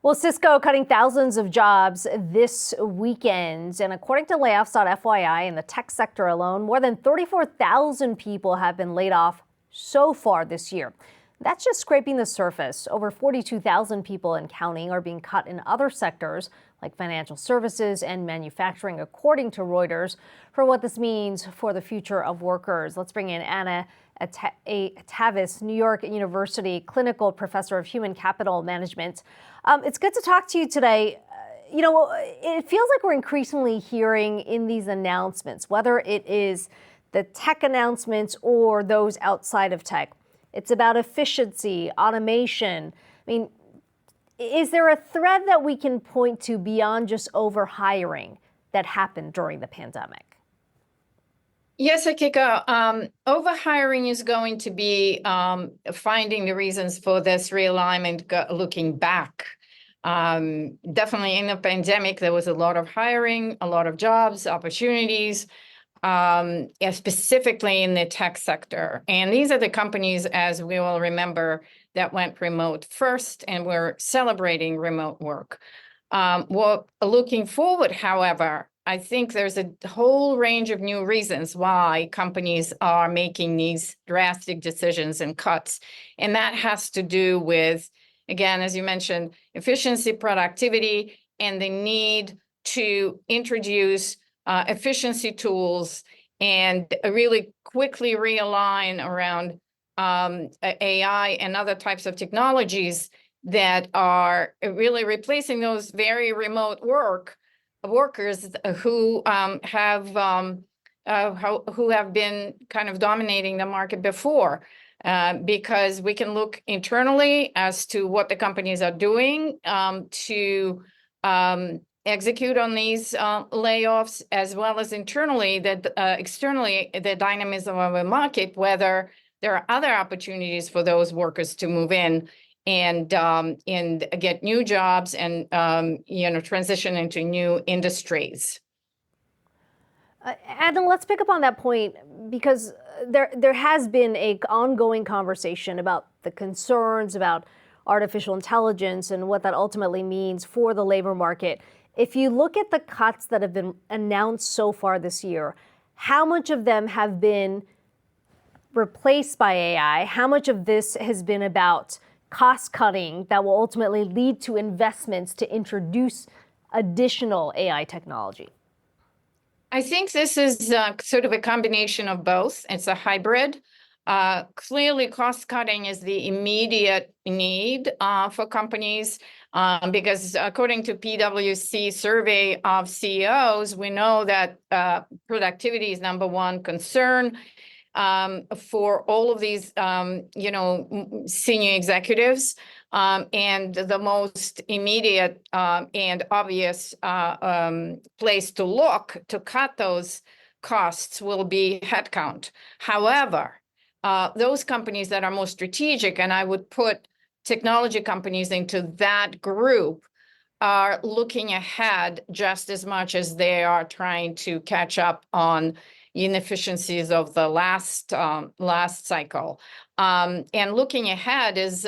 Well, Cisco cutting thousands of jobs this weekend. And according to layoffs.fyi, in the tech sector alone, more than 34,000 people have been laid off so far this year. That's just scraping the surface. Over 42,000 people and counting are being cut in other sectors like financial services and manufacturing, according to Reuters. For what this means for the future of workers, let's bring in Anna Tavis, New York University clinical professor of human capital management. It's good to talk to you today. It feels like we're increasingly hearing in these announcements, whether it is the tech announcements or those outside of tech, it's about efficiency, automation. I mean, is there a thread that we can point to beyond just overhiring that happened during the pandemic? Yes, Akiko. Overhiring is going to be finding the reasons for this realignment looking back. Definitely in the pandemic, there was a lot of hiring, a lot of jobs, opportunities, specifically in the tech sector. And these are the companies, as we all remember, that went remote first and were celebrating remote work. Well, looking forward, however, I think there's a whole range of new reasons why companies are making these drastic decisions and cuts. And that has to do with, again, as you mentioned, efficiency, productivity, and the need to introduce efficiency tools and really quickly realign around AI and other types of technologies that are really replacing those very remote workers who have been kind of dominating the market before, because we can look internally as to what the companies are doing to execute on these layoffs, as well as externally the dynamism of a market, whether there are other opportunities for those workers to move in and get new jobs and transition into new industries. Adam, let's pick up on that point, because there has been an ongoing conversation about the concerns about artificial intelligence and what that ultimately means for the labor market. If you look at the cuts that have been announced so far this year, how much of them have been replaced by AI? How much of this has been about cost cutting that will ultimately lead to investments to introduce additional AI technology? I think this is sort of a combination of both. It's a hybrid. Clearly, cost cutting is the immediate need for companies, because according to PwC survey of CEOs, we know that productivity is number one concern for all of these, senior executives. And the most immediate and obvious place to look to cut those costs will be headcount. However, those companies that are more strategic, and I would put technology companies into that group, are looking ahead just as much as they are trying to catch up on inefficiencies of the last cycle. And looking ahead is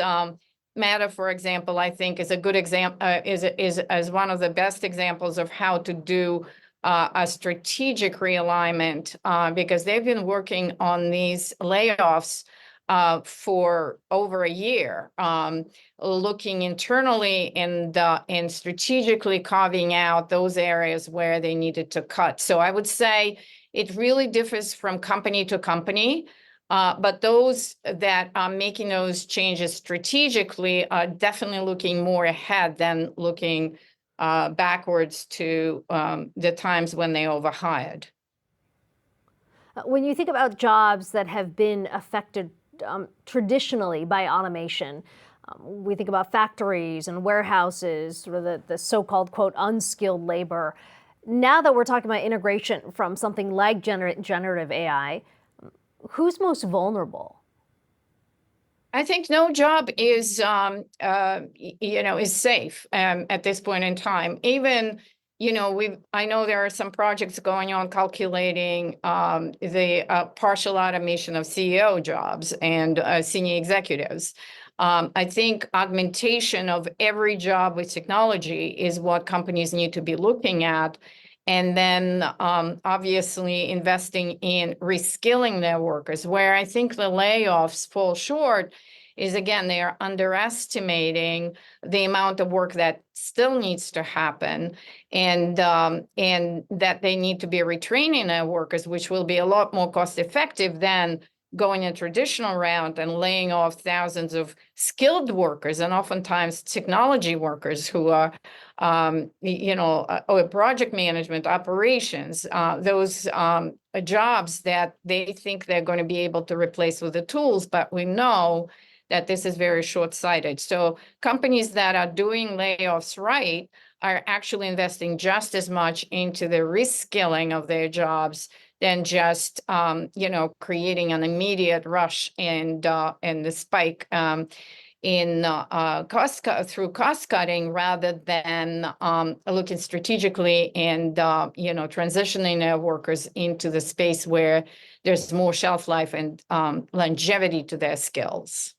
Meta, for example, I think is a good example, is one of the best examples of how to do a strategic realignment, because they've been working on these layoffs for over a year, looking internally and strategically carving out those areas where they needed to cut. So I would say it really differs from company to company, but those that are making those changes strategically are definitely looking more ahead than looking backwards to the times when they overhired. When you think about jobs that have been affected traditionally by automation, we think about factories and warehouses, sort of the so-called, quote, unskilled labor. Now that we're talking about integration from something like generative AI, who's most vulnerable? I think no job is, is safe at this point in time. Even, I know there are some projects going on calculating the partial automation of CEO jobs and senior executives. I think augmentation of every job with technology is what companies need to be looking at. And then obviously investing in reskilling their workers. Where I think the layoffs fall short is, again, they are underestimating the amount of work that still needs to happen, and that they need to be retraining their workers, which will be a lot more cost effective than going a traditional route and laying off thousands of skilled workers and oftentimes technology workers who are, or project management, operations, those jobs that they think they're going to be able to replace with the tools, but we know that this is very short-sighted. So companies that are doing layoffs right are actually investing just as much into the reskilling of their jobs than just creating an immediate rush and the spike in through cost cutting, rather than looking strategically and transitioning their workers into the space where there's more shelf life and longevity to their skills.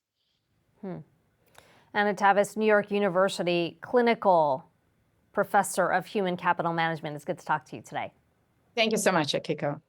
Anna Tavis, New York University clinical professor of human capital management. It's good to talk to you today. Thank you so much, Akiko.